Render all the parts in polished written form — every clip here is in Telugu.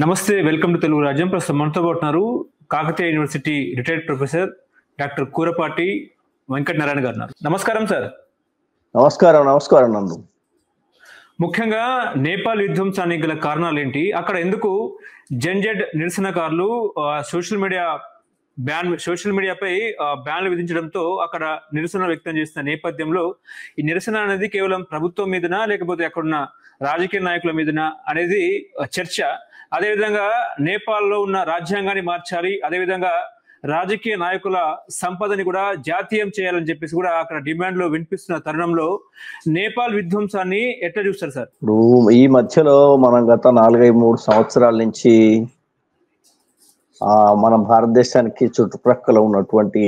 నమస్తే, వెల్కమ్ టు తెలుగు రాజ్యం. ప్రస్తుతం మనతో పాటు ఉన్నారు Kakatiya university retired professor doctor Kurapati Venkata Narayana గారు. నమస్కారం సార్. నమస్కారం నందు. ముఖ్యంగా నేపాల్ విధ్వంసానికి గల కారణాలు ఏంటి, అక్కడ ఎందుకు జెన్జెడ్ నిరసనకారులు సోషల్ మీడియాపై బ్యాన్లు విధించడంతో అక్కడ నిరసన వ్యక్తం చేస్తున్న నేపథ్యంలో ఈ నిరసన అనేది కేవలం ప్రభుత్వం మీదనా లేకపోతే అక్కడున్న రాజకీయ నాయకుల మీదనా అనేది చర్చ. అదేవిధంగా నేపాల్లో ఉన్న రాజ్యాంగాన్ని మార్చాలి, అదేవిధంగా రాజకీయ నాయకుల సంపదని కూడా జాతీయం చేయాలని చెప్పేసి కూడా అక్కడ డిమాండ్లు వినిపిస్తున్న తరుణంలో నేపాల్ విధ్వంసాన్ని ఎట్లా చూస్తారు సార్? ఇప్పుడు ఈ మధ్యలో మనం గత 4-3 సంవత్సరాల నుంచి మన భారతదేశానికి చుట్టుప్రక్కల ఉన్నటువంటి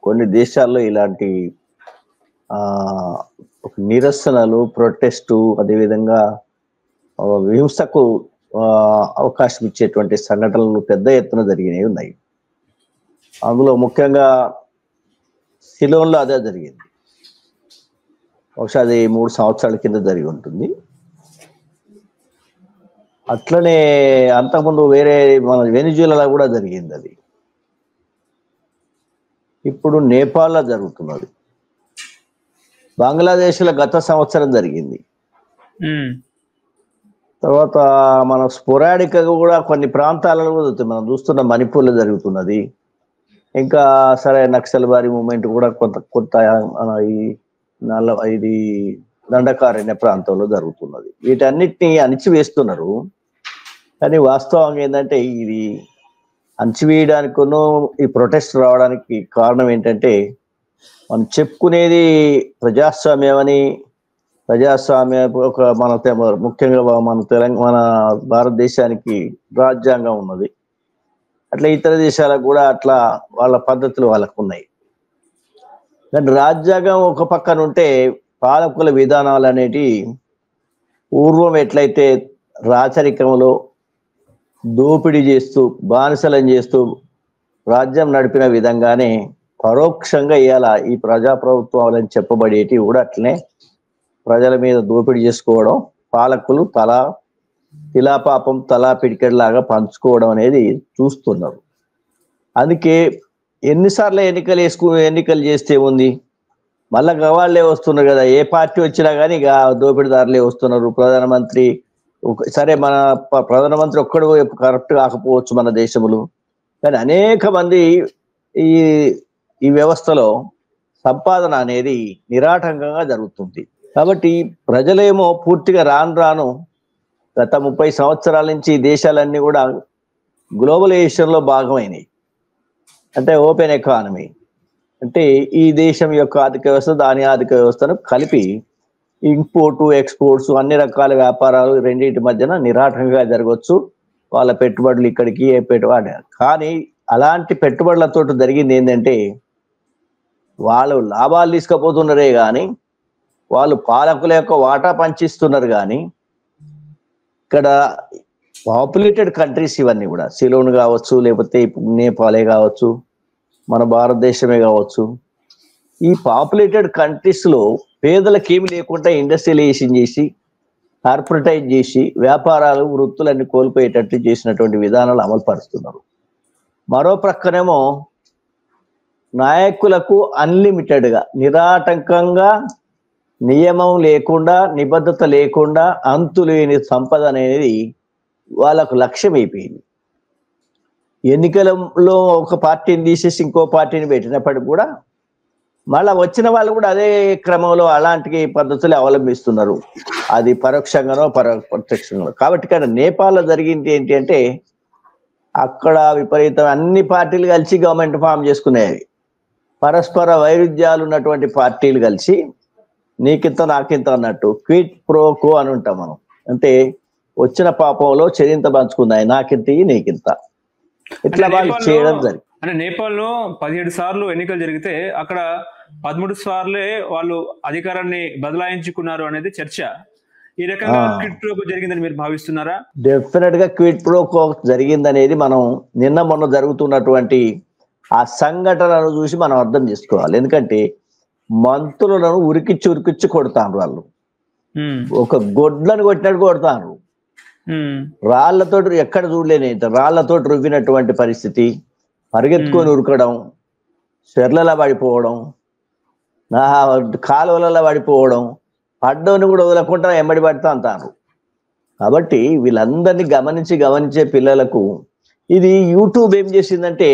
కొన్ని దేశాల్లో ఇలాంటి నిరసనలు, ప్రొటెస్టు, అదేవిధంగా హింసకు అవకాశం ఇచ్చేటువంటి సంఘటనలు పెద్ద ఎత్తున జరిగినవి ఉన్నాయి. అందులో ముఖ్యంగా సిలోన్లో అదే జరిగింది. బహుశా అది 3 సంవత్సరాల కింద జరిగి ఉంటుంది. అట్లనే అంతకుముందు వేరే మన వెనిజులాలో కూడా జరిగింది. అది ఇప్పుడు నేపాల్లో జరుగుతున్నది. బంగ్లాదేశ్లో గత సంవత్సరం జరిగింది. తర్వాత మన స్పొరాడిక్గా కూడా కొన్ని ప్రాంతాలలో జరుగుతుంది. మనం చూస్తున్న మణిపూర్లో జరుగుతున్నది. ఇంకా సరే నక్సల్బారీ మూమెంట్ కూడా కొంత ఇది దండకారణ్య ప్రాంతంలో జరుగుతున్నది. వీటన్నిటిని అణిచివేస్తున్నారు. కానీ వాస్తవంగా ఏంటంటే ఇది అణిచివేయడానికిను ఈ ప్రొటెస్ట్ రావడానికి కారణం ఏంటంటే మనం చెప్పుకునేది ప్రజాస్వామ్యం అని. ప్రజాస్వామ్య ముఖ్యంగా మన భారతదేశానికి రాజ్యాంగం ఉన్నది. అట్లా ఇతర దేశాలకు కూడా అట్లా వాళ్ళ పద్ధతులు వాళ్ళకు ఉన్నాయి. కానీ రాజ్యాంగం ఒక పక్కన ఉంటే పాలకుల విధానాలు అనేటి పూర్వం ఎట్లయితే రాచరికంలో దోపిడీ చేస్తూ బానిసలం చేస్తూ రాజ్యం నడిపిన విధంగానే పరోక్షంగా ఇవాళ ఈ ప్రజాప్రభుత్వాలని చెప్పబడేటివి కూడా అట్లనే ప్రజల మీద దోపిడీ చేసుకోవడం, పాలకులు తిలాపాపం తలా పిడికెడ్లాగా పంచుకోవడం అనేది చూస్తున్నారు. అందుకే ఎన్నిసార్లు ఎన్నికలు చేస్తే ఉంది, మళ్ళా గవాళ్లే వస్తున్నారు కదా. ఏ పార్టీ వచ్చినా కానీ ఇక దోపిడీదారులే వస్తున్నారు. సరే మన ప్రధానమంత్రి ఒక్కడు కరెక్ట్ కాకపోవచ్చు మన దేశంలో, కానీ అనేక మంది ఈ వ్యవస్థలో సంపాదన అనేది నిరాటంకంగా జరుగుతుంది. కాబట్టి ప్రజలేమో పూర్తిగా రాను గత 30 సంవత్సరాల నుంచి దేశాలన్నీ కూడా గ్లోబలైజేషన్లో భాగమైనవి. అంటే ఓపెన్ ఎకానమీ అంటే ఈ దేశం యొక్క ఆర్థిక వ్యవస్థ దాని ఆర్థిక వ్యవస్థను కలిపి ఇంపోర్టు ఎక్స్పోర్ట్స్ అన్ని రకాల వ్యాపారాలు రెండింటి మధ్యన నిరాటంగా జరగవచ్చు. వాళ్ళ పెట్టుబడులు ఇక్కడికి పెట్టుబడి. కానీ అలాంటి పెట్టుబడులతో జరిగింది ఏంటంటే వాళ్ళు లాభాలు తీసుకుపోతున్నారే కానీ వాళ్ళు పాలకుల యొక్క వాటా పంచిస్తున్నారు. కానీ ఇక్కడ పాపులేటెడ్ కంట్రీస్ ఇవన్నీ కూడా సిలోన్ కావచ్చు, లేకపోతే నేపాలే కావచ్చు, మన భారతదేశమే కావచ్చు, ఈ పాపులేటెడ్ కంట్రీస్లో పేదలకు ఏమి లేకుండా ఇండస్ట్రియలైజేషన్ చేసి కార్పొరేటైజ్ చేసి వ్యాపారాలు వృత్తులన్నీ కోల్పోయేటట్టు చేసినటువంటి విధానాలు అమలు పరుస్తున్నారు. మరో ప్రక్కనేమో నాయకులకు అన్లిమిటెడ్గా నిరాటంకంగా నియమం లేకుండా నిబద్ధత లేకుండా అంతులేని సంపద అనేది వాళ్ళకు లక్ష్యం అయిపోయింది. ఎన్నికలలో ఒక పార్టీని తీసేసి ఇంకో పార్టీని పెట్టినప్పటికి కూడా మళ్ళా వచ్చిన వాళ్ళు కూడా అదే క్రమంలో అలాంటి పద్ధతులు అవలంబిస్తున్నారు. అది పరోక్షంగానో ప్రత్యక్షంగానో. కాబట్టి ఇక్కడ నేపాల్లో జరిగింది ఏంటి అంటే అక్కడ విపరీతం అన్ని పార్టీలు కలిసి గవర్నమెంట్ ఫామ్ చేసుకునేవి. పరస్పర వైరుధ్యాలు ఉన్నటువంటి పార్టీలు కలిసి నీకింత నాకింత అన్నట్టు క్విట్ ప్రో కో అని ఉంటాం మనం. అంటే వచ్చిన పాపంలో చెరింత పంచుకున్నాయి, నాకింత నీకింత, ఇట్లా వాళ్ళు చేయడం జరిగింది. అంటే నేపాల్లో 17 సార్లు ఎన్నికలు జరిగితే అక్కడ 13 సార్లే వాళ్ళు అధికారాన్ని బదలాయించుకున్నారు అనేది చర్చ. ఈ రకంగా క్విట్ ప్రో కో జరిగిందని మీరు భావిస్తున్నారా? డెఫినెట్ గా క్విట్ ప్రో కో జరిగిందనేది మనం మొన్న జరుగుతున్నటువంటి ఆ సంఘటనను చూసి మనం అర్థం చేసుకోవాలి. ఎందుకంటే మంత్రులను ఉరికిచ్చి కొడతాను వాళ్ళు. ఒక గొడ్లను కొట్టినట్టు కొడతాను. రాళ్లతో ఎక్కడ చూడలేని రాళ్లతో రువ్వినటువంటి పరిస్థితి, పరిగెత్తుకొని ఉరకడం, చెర్లలా పడిపోవడం, కాలువలలో పడిపోవడం, పడ్డోని కూడా వదలకుండా ఎంబడి పడుతూ అంటారు. కాబట్టి వీళ్ళందరినీ గమనించే పిల్లలకు ఇది యూట్యూబ్ ఏం చేసిందంటే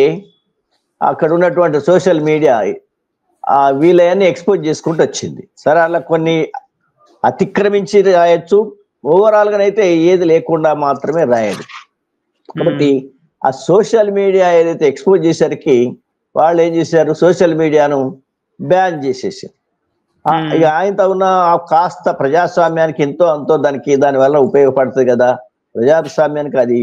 అక్కడ ఉన్నటువంటి సోషల్ మీడియా వీళ్ళని ఎక్స్పోజ్ చేసుకుంటూ వచ్చింది. సరే అలా కొన్ని అతిక్రమించి రాయొచ్చు, ఓవరాల్ గానైతే ఏది లేకుండా మాత్రమే రాయదు. కాబట్టి ఆ సోషల్ మీడియా ఏదైతే ఎక్స్పోజ్ చేసరికి వాళ్ళు ఏం చేశారు, సోషల్ మీడియాను బ్యాన్ చేసేసారు. ఇక ఆయనతో ఉన్న కాస్త ప్రజాస్వామ్యానికి ఎంతో అంతో దానివల్ల ఉపయోగపడుతుంది కదా, ప్రజాస్వామ్యానికి అది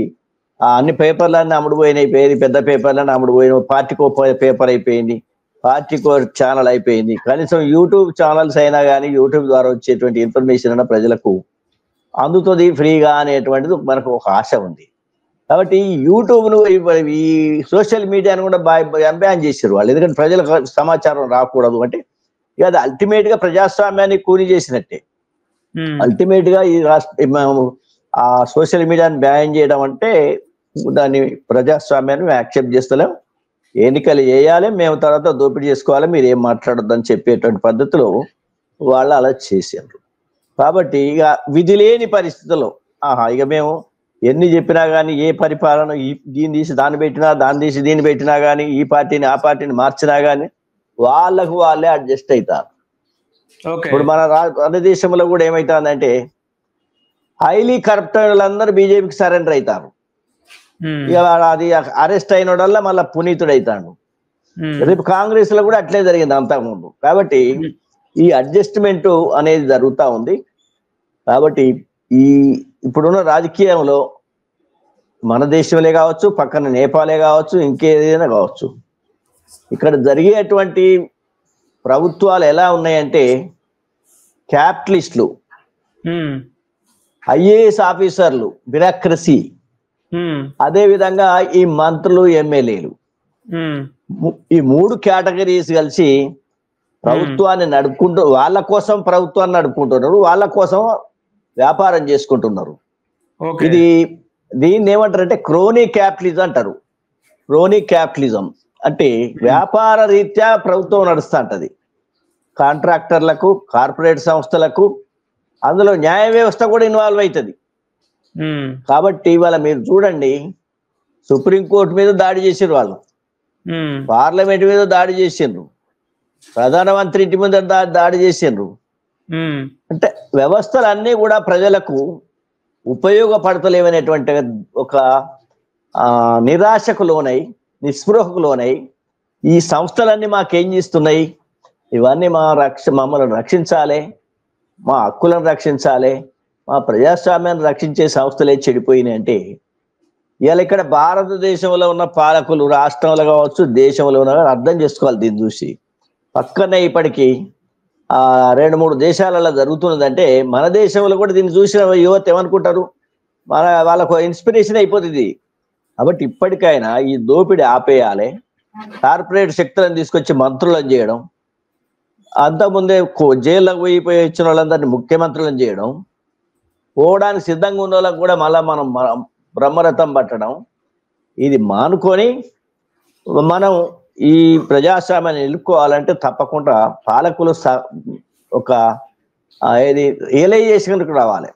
అన్ని పేపర్లన్నీ అమ్ముడుపోయినాయి, పెద్ద పేపర్లన్నీ అమ్ముడుపోయినాయి, పార్టీకో పేపర్ అయిపోయింది, పార్టీకో ఛానల్ అయిపోయింది. కనీసం యూట్యూబ్ ఛానల్స్ అయినా కానీ యూట్యూబ్ ద్వారా వచ్చేటువంటి ఇన్ఫర్మేషన్ అయినా ప్రజలకు అందుతుంది ఫ్రీగా అనేటువంటిది మనకు ఒక ఆశ ఉంది. కాబట్టి యూట్యూబ్ను ఈ సోషల్ మీడియాను కూడా బ్యాన్ చేశారు వాళ్ళు. ఎందుకంటే ప్రజలకు సమాచారం రాకూడదు అంటే ఇక అది అల్టిమేట్ గా ప్రజాస్వామ్యాన్ని కూని చేసినట్టే. అల్టిమేట్ గా ఈ ఆ సోషల్ మీడియాని బ్యాన్ చేయడం అంటే దాన్ని ప్రజాస్వామ్యాన్ని యాక్సెప్ట్ చేస్తలేం, ఎన్నికలు వేయాలి, మేము తర్వాత దోపిడీ చేసుకోవాలి, మీరు ఏం మాట్లాడొద్దని చెప్పేటువంటి పద్ధతిలో వాళ్ళు అలా చేశారు. కాబట్టి ఇక విధి లేని పరిస్థితుల్లో ఇక మేము ఎన్ని చెప్పినా కానీ, ఏ పరిపాలన దీన్ని తీసి దాన్ని పెట్టినా, దాన్ని తీసి దీన్ని పెట్టినా కానీ, ఈ పార్టీని ఆ పార్టీని మార్చినా కానీ వాళ్ళకు వాళ్ళే అడ్జస్ట్ అవుతారు. ఇప్పుడు మన దేశంలో కూడా ఏమవుతుందంటే హైలీ కరప్ట్ వాళ్ళందరూ బీజేపీకి సరెండర్ అవుతారు. ఇక అది అరెస్ట్ అయిన వాళ్ళ మళ్ళీ పునీతుడు అవుతాడు. రేపు కాంగ్రెస్ లో కూడా అట్లే జరిగింది అంతకుముందు. కాబట్టి ఈ అడ్జస్ట్మెంట్ అనేది జరుగుతూ ఉంది. కాబట్టి ఇప్పుడున్న రాజకీయంలో మన దేశంలో కావచ్చు, పక్కన నేపాలే కావచ్చు, ఇంకేదైనా కావచ్చు, ఇక్కడ జరిగేటువంటి ప్రభుత్వాలు ఎలా ఉన్నాయంటే క్యాపిటలిస్టులు, ఐఏఎస్ ఆఫీసర్లు, బ్యూరోక్రసీ, అదే విధంగా ఈ మంత్రులు, ఎమ్మెల్యేలు, ఈ మూడు కేటగిరీస్ కలిసి ప్రభుత్వాన్ని నడుపుకుంటూ వాళ్ళ కోసం ప్రభుత్వాన్ని నడుపుకుంటున్నారు, వాళ్ళ కోసం వ్యాపారం చేసుకుంటున్నారు. దీన్ని ఏమంటారంటే క్రోనీ క్యాపిటలిజం అంటారు. క్రోనీ క్యాపిటలిజం అంటే వ్యాపార రీత్యా ప్రభుత్వం నడుస్తూ ఉంటది. కాంట్రాక్టర్లకు, కార్పొరేట్ సంస్థలకు, అందులో న్యాయ వ్యవస్థ కూడా ఇన్వాల్వ్ అవుతుంది. కాబట్టి ఇవాళ మీరు చూడండి, సుప్రీంకోర్టు మీద దాడి చేసారు వాళ్ళు, పార్లమెంట్ మీద దాడి చేసిండ్రు, ప్రధానమంత్రి ఇంటి మీద దాడి చేసిండ్రు. అంటే వ్యవస్థలన్నీ కూడా ప్రజలకు ఉపయోగపడతలేవనేటువంటి ఒక నిరాశకు లోనై, నిస్పృహకు లోనై ఈ సంస్థలన్నీ మాకేం చేస్తున్నాయి, ఇవన్నీ మమ్మల్ని రక్షించాలి, మా హక్కులను రక్షించాలి, మా ప్రజాస్వామ్యాన్ని రక్షించే సంస్థలే చెడిపోయినాయి అంటే ఇవాళ ఇక్కడ భారతదేశంలో ఉన్న పాలకులు, రాష్ట్రంలో కావచ్చు, దేశంలో ఉన్న అర్థం చేసుకోవాలి. దీన్ని చూసి పక్కనే ఇప్పటికీ 2-3 దేశాలలో జరుగుతున్నదంటే మన దేశంలో కూడా దీన్ని చూసిన యువత ఏమనుకుంటారు, వాళ్ళకు ఇన్స్పిరేషన్ అయిపోతుంది. కాబట్టి ఇప్పటికైనా ఈ దోపిడీ ఆపేయాలి, కార్పొరేట్ శక్తులను తీసుకొచ్చి మంత్రులను చేయడం, అంతకుముందే జైల్లోకి పోయిపోయి ఇచ్చిన వాళ్ళందరినీ ముఖ్యమంత్రులను చేయడం, పోవడానికి సిద్ధంగా ఉన్న వాళ్ళకు కూడా మళ్ళా మనం బ్రహ్మరథం పట్టడం, ఇది మానుకొని మనం ఈ ప్రజాస్వామ్యాన్ని నిలుపుకోవాలంటే తప్పకుండా పాలకులు ఒక రియలైజేషన్కి రావాలి.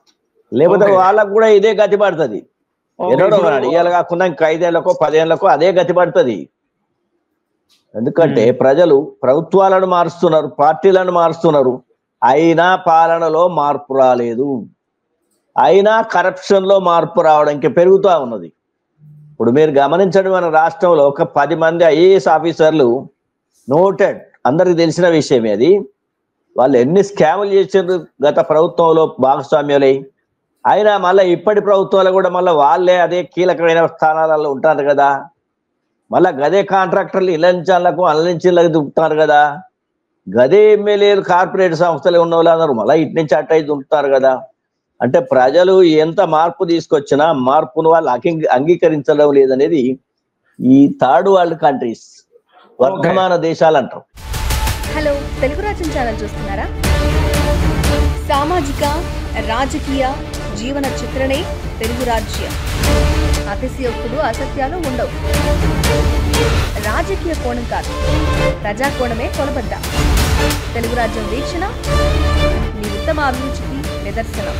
లేకపోతే వాళ్ళకు కూడా ఇదే గతి పడుతుంది. ఎన్నడో ఇవాళ కాకుండా 5 ఏళ్లకో 10 ఏళ్లకో అదే గతి పడుతుంది. ఎందుకంటే ప్రజలు ప్రభుత్వాలను మారుస్తున్నారు, పార్టీలను మారుస్తున్నారు, అయినా పాలనలో మార్పు రాలేదు, అయినా కరప్షన్ లో మార్పు రావడానికి పెరుగుతూ ఉన్నది. ఇప్పుడు మీరు గమనించండి, మన రాష్ట్రంలో ఒక 10 మంది ఐఏఎస్ ఆఫీసర్లు నోటెడ్, అందరికి తెలిసిన విషయమే అది. వాళ్ళు ఎన్ని స్కాములు చేసారు గత ప్రభుత్వంలో భాగస్వామ్యాలై, అయినా మళ్ళీ ఇప్పటి ప్రభుత్వాలు కూడా మళ్ళీ వాళ్ళే అదే కీలకమైన స్థానాలలో ఉంటారు కదా, మళ్ళా గదే కాంట్రాక్టర్లు ఇళ్ళంచాలకు అల్లనించిళ్ళకి దుంకుతారు కదా, గదే ఎమ్మెల్యేలు కార్పొరేట్ సంస్థలు ఉన్న వాళ్ళందరూ మళ్ళీ ఇటు నుంచి అట్ట దుంకుతారు కదా. అంటే ప్రజలు ఎంత మార్పు తీసుకొచ్చినా మార్పును వాళ్ళు అంగీకరించడం లేదనేది ఈ థర్డ్ వరల్డ్ కంట్రీస్, వర్ధమాన దేశాలు అంటారు. హలో, తెలుగు రాజ్యం ఛానల్ చూస్తున్నారా? సామాజిక, రాజకీయ, జీవన చిత్రణే తెలుగు రాజ్యం. అతిశయోక్తులు అసత్యాలు ఉండవు. రాజకీయ కోణం కాదు, ప్రజా కోణమే కొలబద్ద. తెలుగు రాజ్యం వీక్షణ మీ ఉత్తమ అభిరుచికి నిదర్శనం.